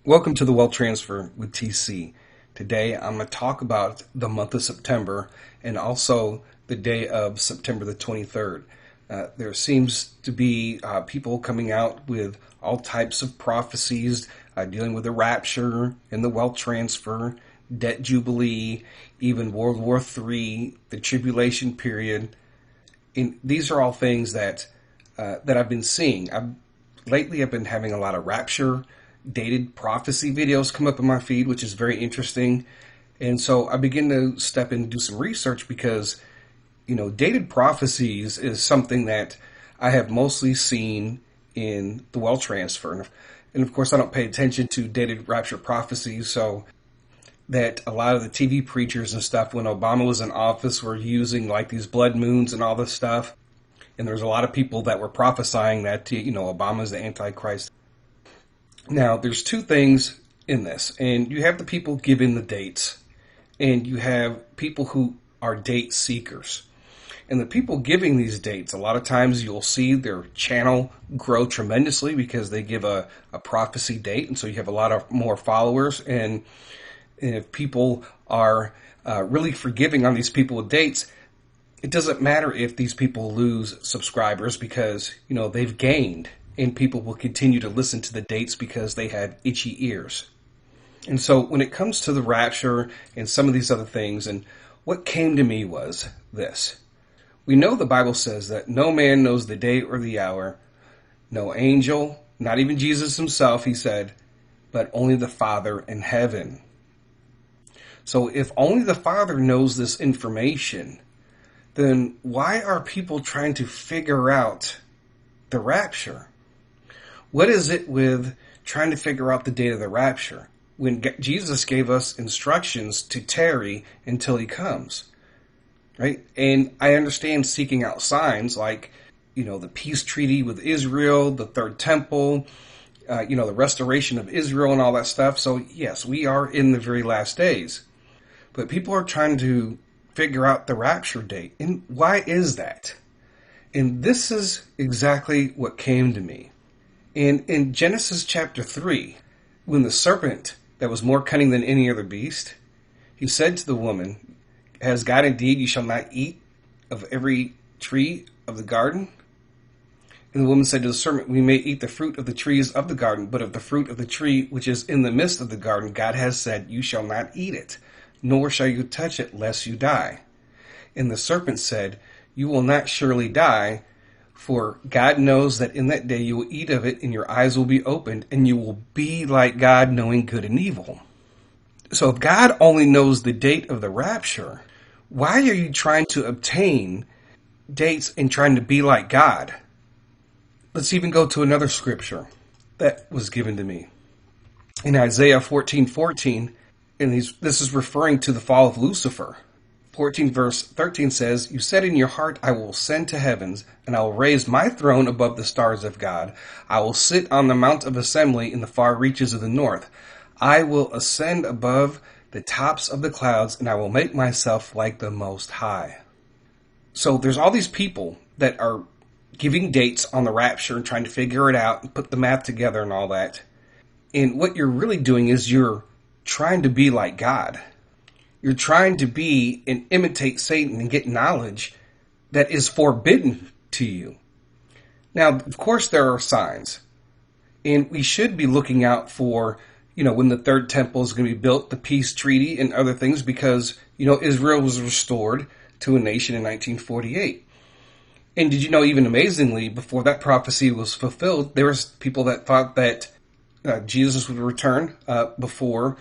Welcome to the Wealth Transfer with TC. Today I'm going to talk about the month of September and also the day of September the 23rd. There seems to be people coming out with all types of prophecies dealing with the rapture and the wealth transfer, debt jubilee, even World War III, the tribulation period. And these are all things that I've been seeing. Lately I've been having a lot of rapture dated prophecy videos come up in my feed, which is very interesting. And so I begin to step in and do some research because, dated prophecies is something that I have mostly seen in the wealth transfer. And of course, I don't pay attention to dated rapture prophecies, so that a lot of the TV preachers and stuff when Obama was in office were using like these blood moons and all this stuff. And there's a lot of people that were prophesying that, Obama's the Antichrist. Now, there's two things in this, and you have the people giving the dates, and you have people who are date seekers. And the people giving these dates, a lot of times you'll see their channel grow tremendously because they give a prophecy date, and so you have a lot of more followers. And if people are really forgiving on these people with dates, it doesn't matter if these people lose subscribers because, they've gained. And people will continue to listen to the dates because they have itchy ears. And so when it comes to the rapture and some of these other things, and what came to me was this. We know the Bible says that no man knows the day or the hour, no angel, not even Jesus himself, he said, but only the Father in heaven. So if only the Father knows this information, then why are people trying to figure out the rapture? What is it with trying to figure out the date of the rapture when Jesus gave us instructions to tarry until he comes, right? And I understand seeking out signs like, the peace treaty with Israel, the third temple, the restoration of Israel and all that stuff. So yes, we are in the very last days, but people are trying to figure out the rapture date. And why is that? And this is exactly what came to me. And in Genesis chapter 3, when the serpent that was more cunning than any other beast, he said to the woman, "Has God indeed, you shall not eat of every tree of the garden?" And the woman said to the serpent, "We may eat the fruit of the trees of the garden, but of the fruit of the tree which is in the midst of the garden, God has said, you shall not eat it, nor shall you touch it, lest you die." And the serpent said, "You will not surely die, for God knows that in that day you will eat of it, and your eyes will be opened, and you will be like God, knowing good and evil." So if God only knows the date of the rapture, why are you trying to obtain dates and trying to be like God? Let's even go to another scripture that was given to me. In Isaiah 14:14, and this is referring to the fall of Lucifer. 14 verse 13 says, "You said in your heart, I will ascend to heavens, and I will raise my throne above the stars of God. I will sit on the mount of assembly in the far reaches of the north. I will ascend above the tops of the clouds, and I will make myself like the Most High." So there's all these people that are giving dates on the rapture and trying to figure it out and put the math together and all that. And what you're really doing is you're trying to be like God. You're trying to be and imitate Satan and get knowledge that is forbidden to you. Now, of course, there are signs. And we should be looking out for, when the third temple is going to be built, the peace treaty and other things, because, Israel was restored to a nation in 1948. And did you know, even amazingly, before that prophecy was fulfilled, there was people that thought that Jesus would return before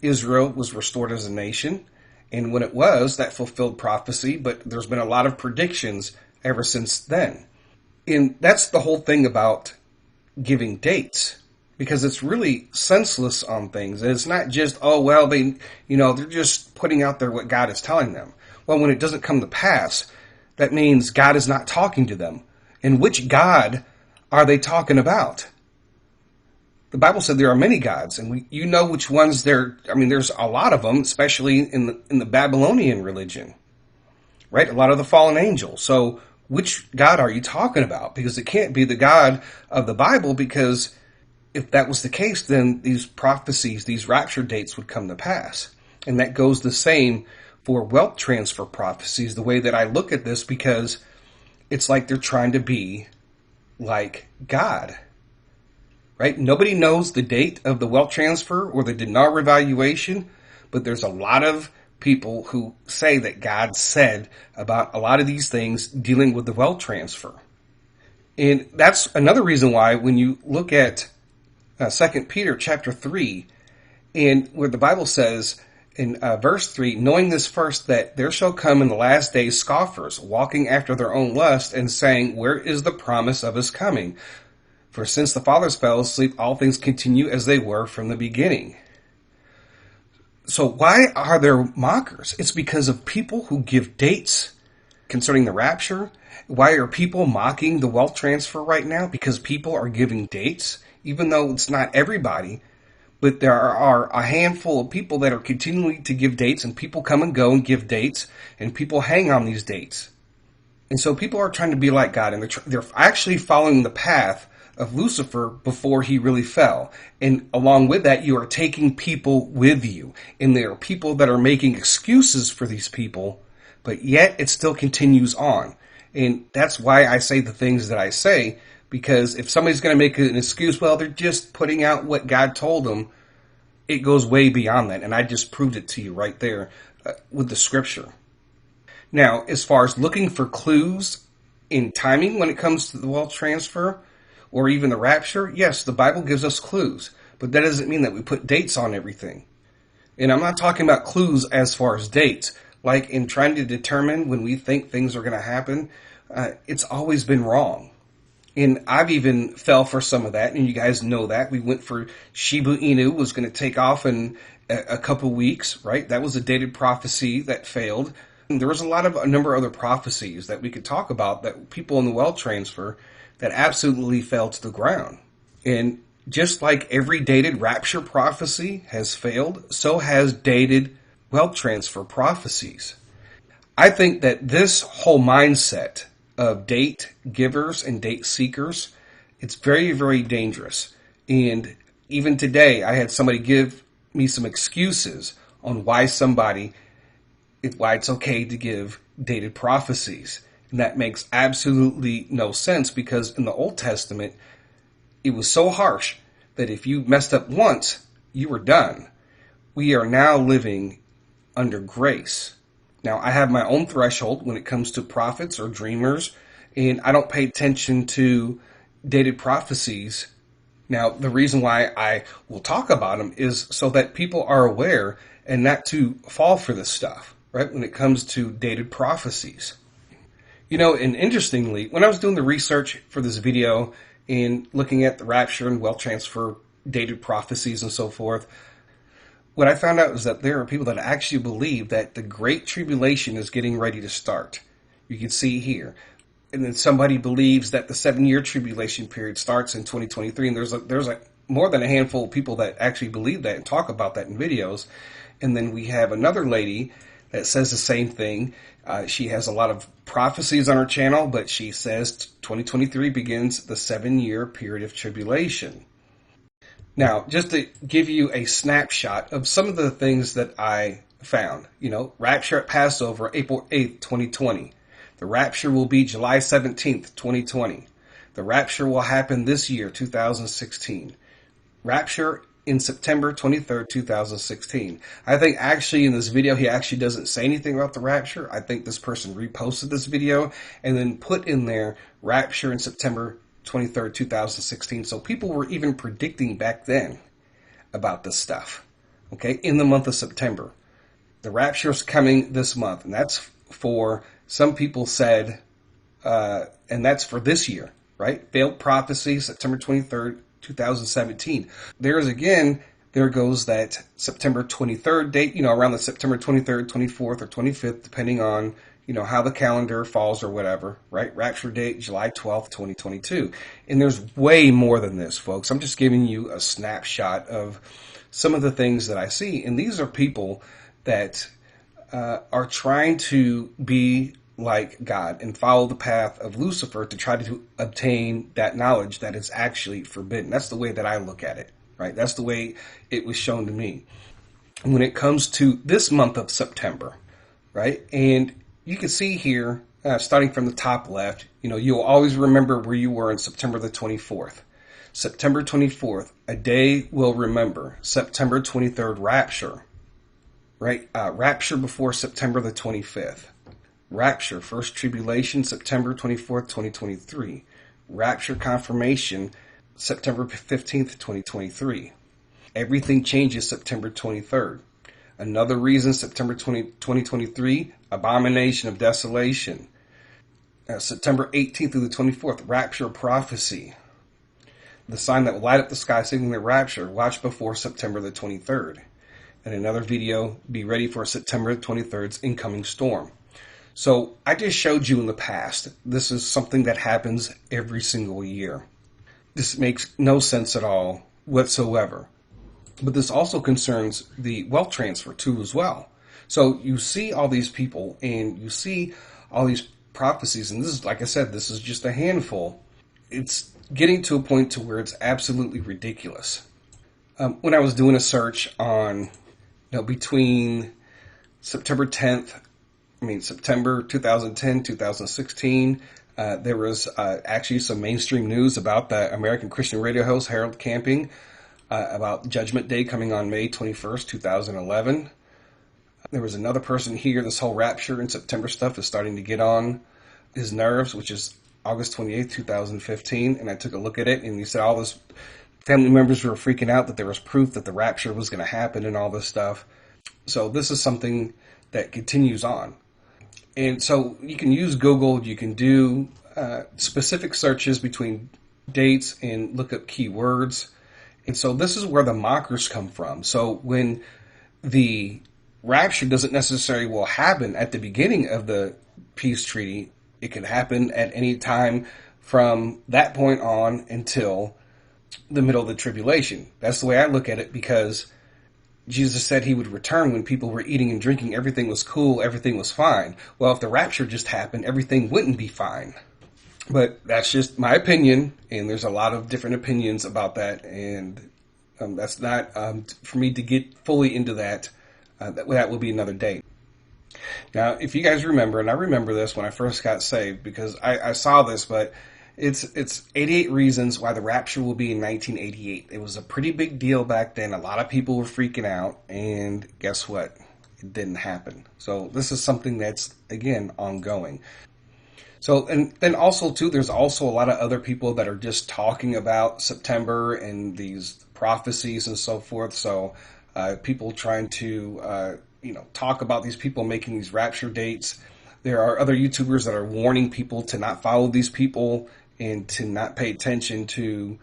Israel was restored as a nation, and when it was, that fulfilled prophecy, but there's been a lot of predictions ever since then. And that's the whole thing about giving dates, because it's really senseless on things. And it's not just, they're just putting out there what God is telling them. Well, when it doesn't come to pass, that means God is not talking to them. And which God are they talking about? The Bible said there are many gods, and you know which ones there. There's a lot of them, especially in the Babylonian religion, right? A lot of the fallen angels. So which God are you talking about? Because it can't be the God of the Bible, because if that was the case, then these prophecies, these rapture dates would come to pass. And that goes the same for wealth transfer prophecies, the way that I look at this, because it's like they're trying to be like God, right? Nobody knows the date of the wealth transfer or the dinar revaluation, but there's a lot of people who say that God said about a lot of these things dealing with the wealth transfer. And that's another reason why when you look at 2 Peter chapter 3, and where the Bible says in verse 3, knowing this first, that there shall come in the last days scoffers, walking after their own lust, and saying, where is the promise of his coming? For since the fathers fell asleep, all things continue as they were from the beginning. So why are there mockers? It's because of people who give dates concerning the rapture. Why are people mocking the wealth transfer right now? Because people are giving dates, even though it's not everybody. But there are a handful of people that are continuing to give dates, and people come and go and give dates, and people hang on these dates. And so people are trying to be like God, and they're actually following the path of Lucifer before he really fell. And along with that, you are taking people with you. And there are people that are making excuses for these people, but yet it still continues on. And that's why I say the things that I say, because if somebody's going to make an excuse, well, they're just putting out what God told them, it goes way beyond that. And I just proved it to you right there with the scripture. Now, as far as looking for clues in timing when it comes to the wealth transfer or even the rapture, yes, the Bible gives us clues, but that doesn't mean that we put dates on everything. And I'm not talking about clues as far as dates, like in trying to determine when we think things are going to happen. It's always been wrong. And I've even fell for some of that, and you guys know that. We went for Shiba Inu was going to take off in a couple weeks, right? That was a dated prophecy that failed. And there was a number of other prophecies that we could talk about that people in the wealth transfer that absolutely fell to the ground. And just like every dated rapture prophecy has failed, so has dated wealth transfer prophecies. I think that this whole mindset of date givers and date seekers, it's very, very dangerous. And even today, I had somebody give me some excuses on why it's okay to give dated prophecies. And that makes absolutely no sense, because in the Old Testament, it was so harsh that if you messed up once, you were done. We are now living under grace. Now, I have my own threshold when it comes to prophets or dreamers, and I don't pay attention to dated prophecies. Now, the reason why I will talk about them is so that people are aware and not to fall for this stuff, right, when it comes to dated prophecies. You know, and interestingly, when I was doing the research for this video and looking at the rapture and wealth transfer dated prophecies and so forth, what I found out is that there are people that actually believe that the Great Tribulation is getting ready to start. You can see here. And then somebody believes that the 7-year tribulation period starts in 2023. And there's more than a handful of people that actually believe that and talk about that in videos. And then we have another lady that says the same thing. She has a lot of prophecies on her channel, but she says 2023 begins the 7-year period of tribulation. Now, just to give you a snapshot of some of the things that I found, rapture at Passover, April 8th, 2020. The rapture will be July 17th, 2020. The rapture will happen this year, 2016. Rapture in September 23rd, 2016. I think actually in this video, he actually doesn't say anything about the rapture. I think this person reposted this video and then put in there rapture in September 23rd, 2016. So people were even predicting back then about this stuff, okay, in the month of September. The rapture is coming this month, and that's for, some people said, and that's for this year, right? Failed prophecy, September 23rd, 2017. There goes that September 23rd date, around the September 23rd, 24th, or 25th, depending on, how the calendar falls or whatever, right? Rapture date, July 12th, 2022. And there's way more than this, folks. I'm just giving you a snapshot of some of the things that I see. And these are people that are trying to be like God and follow the path of Lucifer to try to obtain that knowledge that is actually forbidden. That's the way that I look at it, right? That's the way it was shown to me. When it comes to this month of September, right? And you can see here, starting from the top left, you'll always remember where you were on September the 24th. September 24th, a day we'll remember. September 23rd, rapture, right? Rapture before September the 25th. Rapture, first tribulation, September 24th, 2023. Rapture confirmation, September 15th, 2023. Everything changes September 23rd. Another reason, September 2023, abomination of desolation. September 18th through the 24th, rapture prophecy. The sign that will light up the sky signaling the rapture, watch before September the 23rd. And another video, be ready for September 23rd's incoming storm. So I just showed you in the past, this is something that happens every single year. This makes no sense at all whatsoever. But this also concerns the wealth transfer too as well. So you see all these people and you see all these prophecies, and this is, like I said, this is just a handful. It's getting to a point to where it's absolutely ridiculous. When I was doing a search on, between September 2010, 2016, there was actually some mainstream news about the American Christian radio host Harold Camping, about Judgment Day coming on May 21st, 2011. There was another person here, this whole rapture and September stuff is starting to get on his nerves, which is August 28th, 2015. And I took a look at it, and he said all those family members were freaking out that there was proof that the rapture was going to happen and all this stuff. So this is something that continues on. And so you can use Google, you can do specific searches between dates and look up keywords. And so this is where the mockers come from. So when the rapture doesn't necessarily will happen at the beginning of the peace treaty, it can happen at any time from that point on until the middle of the tribulation. That's the way I look at it, because Jesus said he would return when people were eating and drinking, everything was cool, everything was fine. Well, if the rapture just happened, everything wouldn't be fine. But that's just my opinion, and there's a lot of different opinions about that, and that's not for me to get fully into that. That will be another day. Now, if you guys remember, and I remember this when I first got saved, because I saw this, but it's 88 reasons why the rapture will be in 1988. It was a pretty big deal back then. A lot of people were freaking out, and guess what? It didn't happen. So this is something that's, again, ongoing. So, and then also, too, there's also a lot of other people that are just talking about September and these prophecies and so forth. So people trying to, talk about these people making these rapture dates. There are other YouTubers that are warning people to not follow these people and to not pay attention to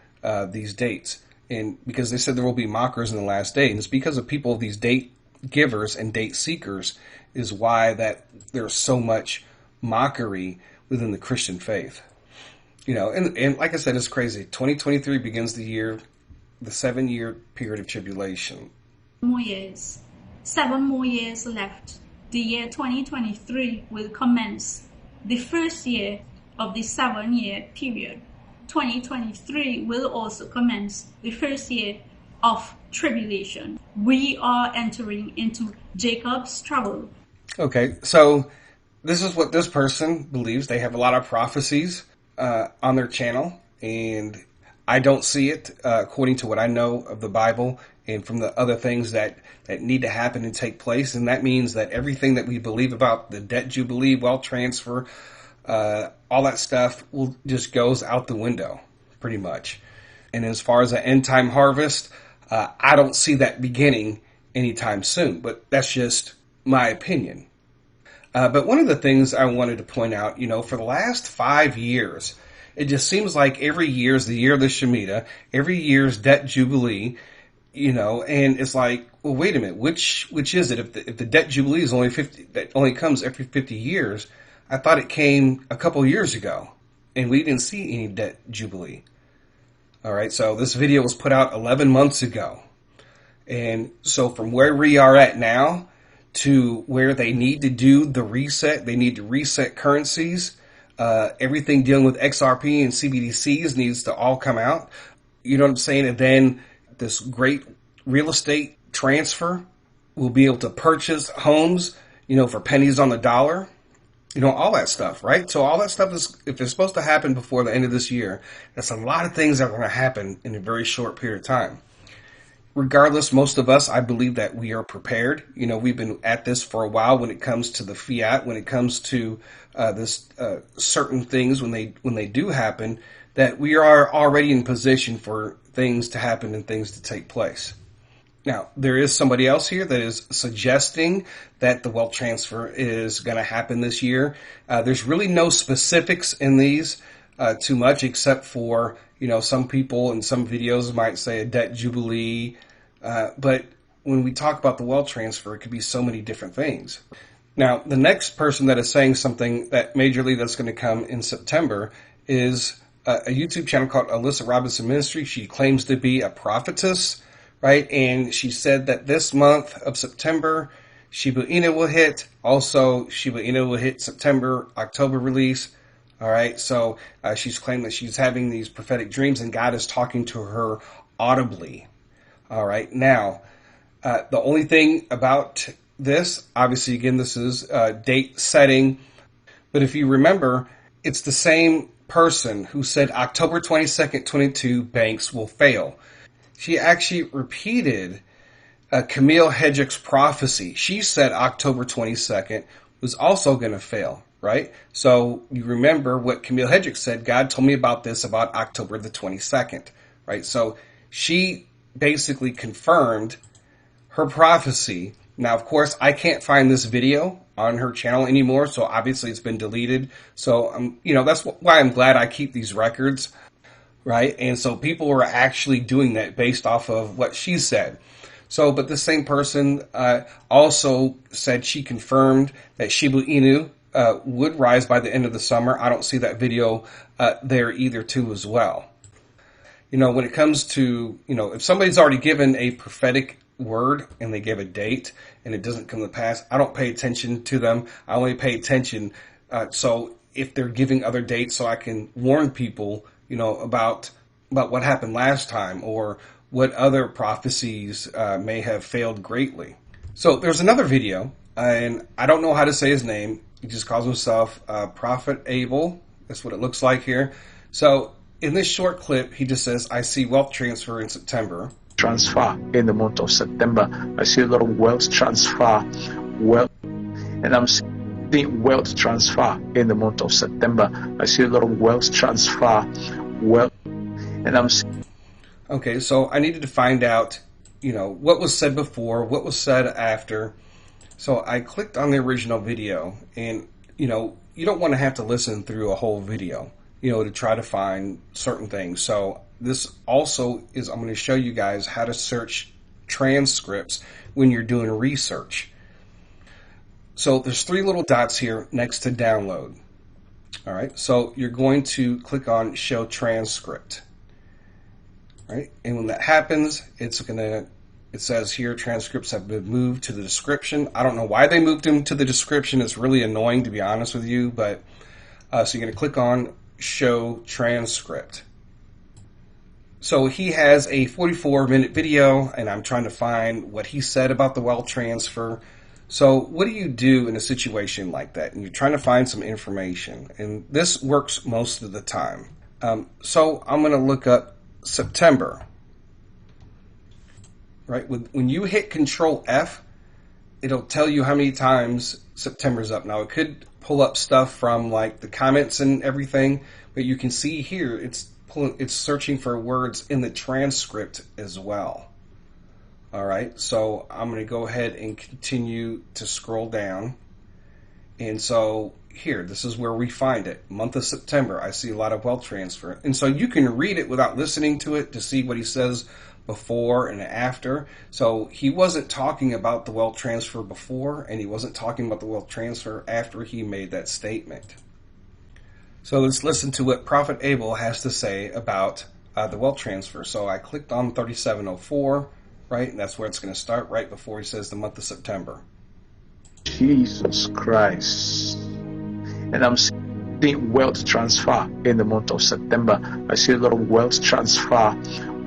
these dates. And because they said there will be mockers in the last day. And it's because of people, these date givers and date seekers, is why that there's so much mockery within the Christian faith. And like I said, it's crazy. 2023 begins the 7-year period of tribulation. More years. 7 more years left. The year 2023 will commence. The first year of the 7-year period. 2023 will also commence the first year of tribulation. We are entering into Jacob's trouble. Okay, so this is what this person believes. They have a lot of prophecies on their channel, and I don't see it according to what I know of the Bible and from the other things that need to happen and take place. And that means that everything that we believe about the debt jubilee, wealth transfer, all that stuff just goes out the window, pretty much. And as far as an end time harvest, I don't see that beginning anytime soon, but that's just my opinion. But one of the things I wanted to point out, for the last 5 years, it just seems like every year is the year of the Shemitah, every year's debt jubilee, and it's like, well, wait a minute, which is it? If the debt jubilee is that only comes every 50 years, I thought it came a couple years ago, and we didn't see any debt jubilee. All right, so this video was put out 11 months ago. And so from where we are at now to where they need to do the reset. They need to reset currencies. Everything dealing with XRP and CBDCs needs to all come out. You know what I'm saying? And then this great real estate transfer will be able to purchase homes, for pennies on the dollar. All that stuff, right? So all that stuff is, if it's supposed to happen before the end of this year, that's a lot of things that are going to happen in a very short period of time. Regardless, most of us, I believe that we are prepared. We've been at this for a while when it comes to the fiat, when it comes to this certain things, when they do happen, that we are already in position for things to happen and things to take place. Now, there is somebody else here that is suggesting that the wealth transfer is going to happen this year. There's really no specifics in these too much, except for, some people in some videos might say a debt jubilee. But when we talk about the wealth transfer, it could be so many different things. Now, the next person that is saying something that majorly that's going to come in September is a YouTube channel called Alisha Robinson Ministry. She claims to be a prophetess. Right, and she said that this month of September, Shiba Inu will hit. Also, Shiba Inu will hit September, October release. All right, so she's claimed that she's having these prophetic dreams and God is talking to her audibly. All right, now, the only thing about this, obviously, again, this is date setting. But if you remember, it's the same person who said October 22nd, 22, banks will fail. She actually repeated Camille Hedrick's prophecy. She said October 22nd was also going to fail, right? So you remember what Camille Hedrick said, God told me about this about October the 22nd, right? So she basically confirmed her prophecy. Now, of course, I can't find this video on her channel anymore, so obviously it's been deleted. So, that's why I'm glad I keep these records. Right? And so people were actually doing that based off of what she said. So, but the same person also said she confirmed that Shiba Inu would rise by the end of the summer. I don't see that video there either too as well. When it comes to, if somebody's already given a prophetic word and they give a date and it doesn't come to pass, I don't pay attention to them. I only pay attention so if they're giving other dates so I can warn people about what happened last time or what other prophecies may have failed greatly. So there's another video, and I don't know how to say his name. He just calls himself Prophet Abel. That's what it looks like here. So in this short clip, he just says, I see wealth transfer in September. Transfer in the month of September. I see a lot of wealth transfer. And I'm seeing wealth transfer in the month of September. I see a lot of wealth transfer. Okay, so I needed to find out, what was said before, what was said after. So I clicked on the original video, and, you don't want to have to listen through a whole video, to try to find certain things. So this also is, I'm going to show you guys how to search transcripts when you're doing research. So there's three little dots here next to download. All right, so you're going to click on show transcript. Right, and when that happens, it says here transcripts have been moved to the description. I don't know why they moved them to the description. It's really annoying, to be honest with you, but so you're going to click on show transcript. So he has a 44-minute video, and I'm trying to find what he said about the wealth transfer. So what do you do in a situation like that? And you're trying to find some information, and this works most of the time. So I'm going to look up September. Right? When you hit Control F, it'll tell you how many times September's up. Now, it could pull up stuff from like the comments and everything, but you can see here it's searching for words in the transcript as well. All right, so I'm going to go ahead and continue to scroll down. And so here, this is where we find it. Month of September, I see a lot of wealth transfer. And so you can read it without listening to it to see what he says before and after. So he wasn't talking about the wealth transfer before, and he wasn't talking about the wealth transfer after he made that statement. So let's listen to what Prophet Abel has to say about the wealth transfer. So I clicked on 3704. Right, and that's where it's going to start, right before he says the month of September. Jesus Christ. And I'm seeing wealth transfer in the month of September. I see a lot of wealth transfer.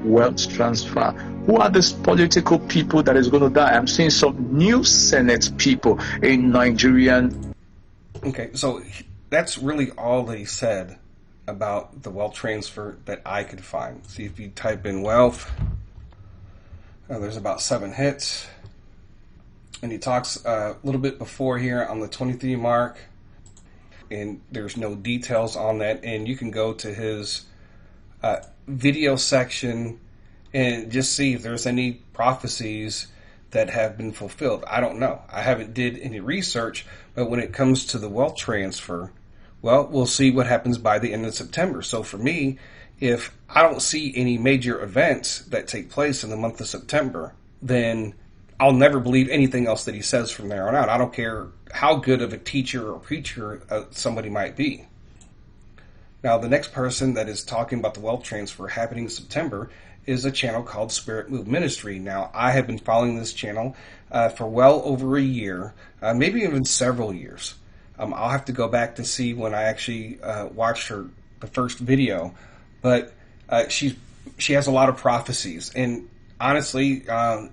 Wealth transfer. Who are these political people that is going to die? I'm seeing some new Senate people in Nigerian. Okay, so that's really all they said about the wealth transfer that I could find. See, if you type in wealth, there's about 7 hits. And he talks a little bit before here on the 23 mark. And there's no details on that. And you can go to his video section and just see if there's any prophecies that have been fulfilled. I don't know. I haven't did any research, but when it comes to the wealth transfer, well, we'll see what happens by the end of September. So for me, if I don't see any major events that take place in the month of September, then I'll never believe anything else that he says from there on out. I don't care how good of a teacher or preacher somebody might be. Now, the next person that is talking about the wealth transfer happening in September is a channel called Spirit Move Ministry. Now, I have been following this channel for well over a year, maybe even several years. I'll have to go back to see when I actually watched the first video, but she has a lot of prophecies, and honestly,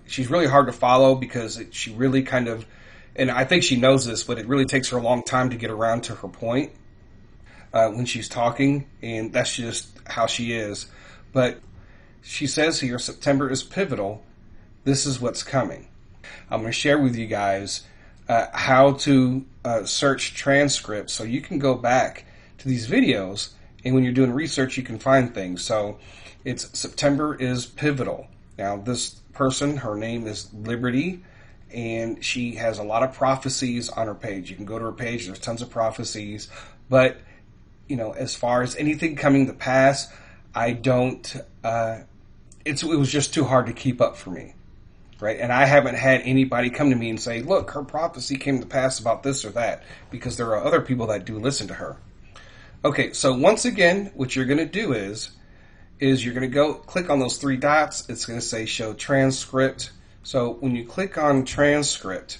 she's really hard to follow because she really kind of, and I think she knows this, but it really takes her a long time to get around to her point when she's talking, and that's just how she is. But she says here, September is pivotal. This is what's coming. I'm going to share with you guys how to search transcripts so you can go back to these videos, and when you're doing research, you can find things. So it's September is pivotal. Now, this person, her name is Liberty, and she has a lot of prophecies on her page. You can go to her page. There's tons of prophecies. But, you know, as far as anything coming to pass, I don't, it was just too hard to keep up for me, right? And I haven't had anybody come to me and say, look, her prophecy came to pass about this or that, because there are other people that do listen to her. Okay, so once again, what you're going to do is you're going to go click on those 3 dots. It's going to say show transcript. So when you click on transcript,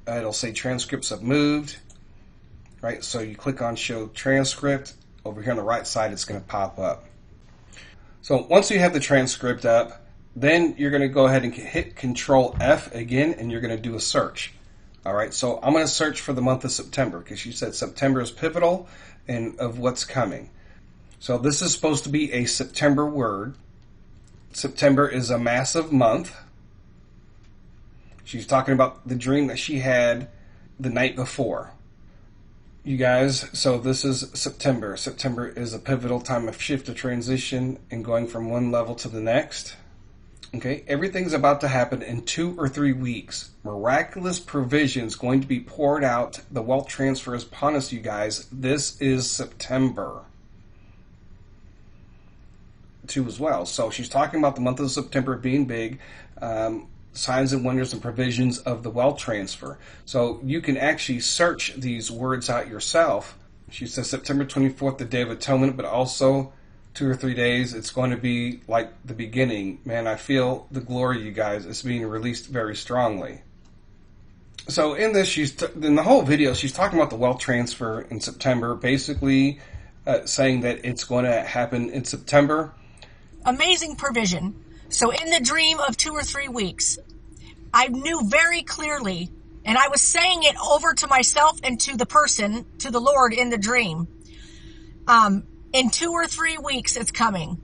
it'll say transcripts have moved, right? So you click on show transcript. Over here on the right side, it's going to pop up. So once you have the transcript up, then you're going to go ahead and hit Control F again, and you're going to do a search. All right, so I'm going to search for the month of September because you said September is pivotal and of what's coming. So this is supposed to be a September word. September is a massive month. She's talking about the dream that she had the night before. You guys, so this is September. September is a pivotal time of shift, of transition, and going from one level to the next. Okay, everything's about to happen in 2 or 3 weeks. Miraculous provisions going to be poured out. The wealth transfer is upon us, you guys. This is September. Too as well. So she's talking about the month of September being big, signs and wonders and provisions of the wealth transfer. So you can actually search these words out yourself. She says September 24th, the Day of Atonement, but also 2 or 3 days, it's going to be like the beginning. Man, I feel the glory, you guys. It's being released very strongly. So in this, in the whole video, she's talking about the wealth transfer in September, basically saying that it's going to happen in September. Amazing provision. So in the dream of 2 or 3 weeks, I knew very clearly, and I was saying it over to myself and to the person, to the Lord in the dream. In 2 or 3 weeks, it's coming.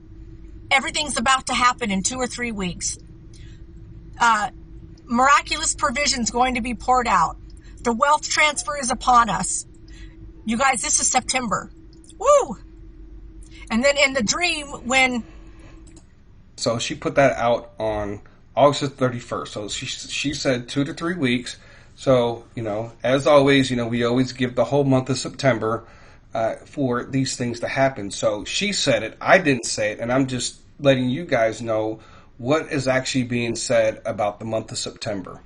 Everything's about to happen in 2 or 3 weeks. Miraculous provision's going to be poured out. The wealth transfer is upon us. You guys, this is September. Woo! And then in the dream, when... So she put that out on August 31st. So she said 2 to 3 weeks. So, you know, as always, you know, we always give the whole month of September for these things to happen. So she said it. I didn't say it. And I'm just letting you guys know what is actually being said about the month of September.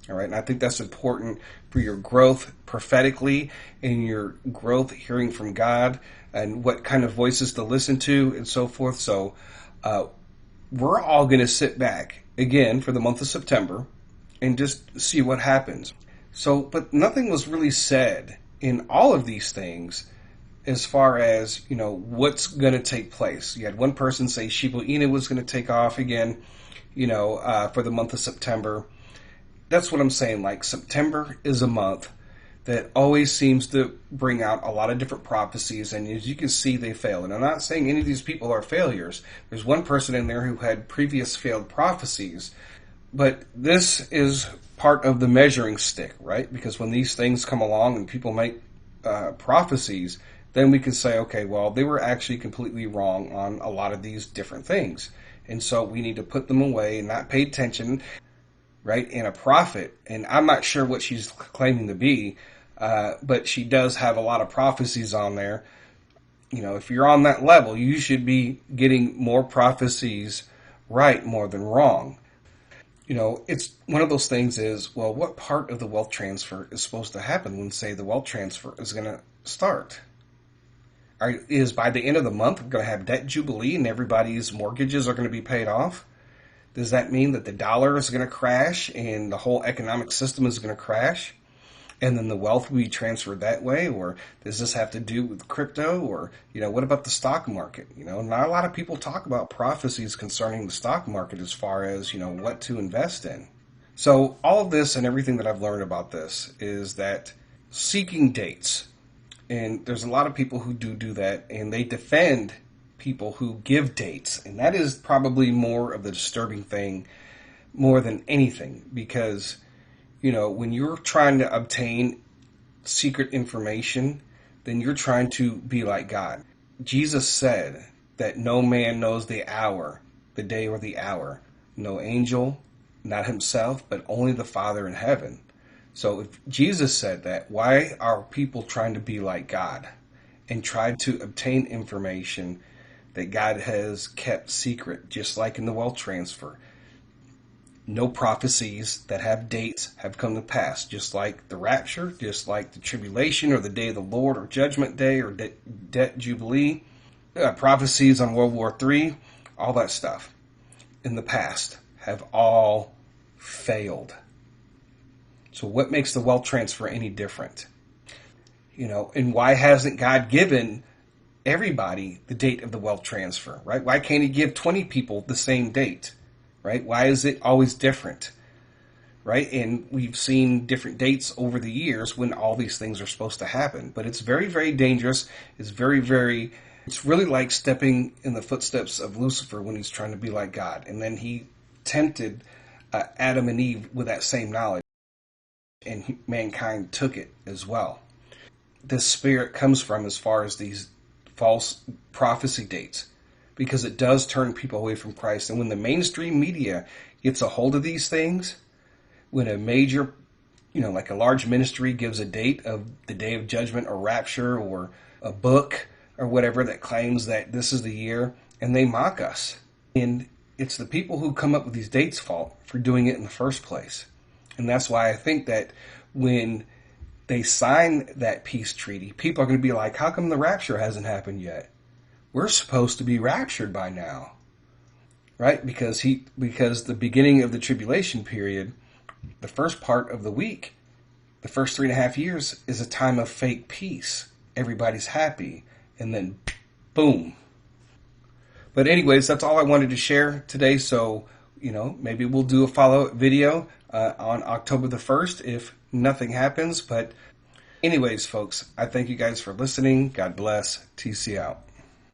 All right. And I think that's important for your growth prophetically and your growth hearing from God and what kind of voices to listen to and so forth. So we're all going to sit back again for the month of September and just see what happens. So, but nothing was really said in all of these things as far as, what's going to take place. You had one person say Shiba Inu was going to take off again, for the month of September. That's what I'm saying. Like, September is a month that always seems to bring out a lot of different prophecies, and as you can see, they fail. And I'm not saying any of these people are failures. There's one person in there who had previous failed prophecies, but this is part of the measuring stick, right? Because when these things come along and people make prophecies, then we can say, okay, well, they were actually completely wrong on a lot of these different things. And so we need to put them away and not pay attention, right? And a prophet, and I'm not sure what she's claiming to be, but she does have a lot of prophecies on there. If you're on that level, you should be getting more prophecies right more than wrong. It's one of those things is, well, what part of the wealth transfer is supposed to happen when, say, the wealth transfer is going to start? Is by the end of the month we're going to have debt jubilee and everybody's mortgages are going to be paid off? Does that mean that the dollar is going to crash and the whole economic system is going to crash? And then the wealth will be transferred that way? Or does this have to do with crypto? Or, what about the stock market? Not a lot of people talk about prophecies concerning the stock market as far as, what to invest in. So all of this and everything that I've learned about this is that seeking dates, and there's a lot of people who do that, and they defend people who give dates. And that is probably more of the disturbing thing more than anything, because when you're trying to obtain secret information, then you're trying to be like God. Jesus said that no man knows the hour, the day or the hour. No angel, not himself, but only the Father in heaven. So if Jesus said that, why are people trying to be like God and try to obtain information that God has kept secret, just like in the wealth transfer? No prophecies that have dates have come to pass, just like the rapture, just like the tribulation or the day of the Lord or judgment day or debt jubilee, prophecies on World War III, all that stuff in the past have all failed. So what makes the wealth transfer any different? And why hasn't God given everybody the date of the wealth transfer, right? Why can't he give 20 people the same date? Right? Why is it always different? Right? And we've seen different dates over the years when all these things are supposed to happen. But it's very, very dangerous. It's it's really like stepping in the footsteps of Lucifer when he's trying to be like God. And then he tempted Adam and Eve with that same knowledge. And mankind took it as well. This spirit comes from as far as these false prophecy dates, because it does turn people away from Christ. And when the mainstream media gets a hold of these things, when a major, like a large ministry gives a date of the day of judgment or rapture, or a book or whatever that claims that this is the year, and they mock us. And it's the people who come up with these dates' fault for doing it in the first place. And that's why I think that when they sign that peace treaty, people are going to be like, how come the rapture hasn't happened yet? We're supposed to be raptured by now, right? Because the beginning of the tribulation period, the first part of the week, the first 3.5 years is a time of fake peace. Everybody's happy, and then boom. But anyways, that's all I wanted to share today. So, maybe we'll do a follow-up video on October the 1st if nothing happens. But anyways, folks, I thank you guys for listening. God bless. TC out.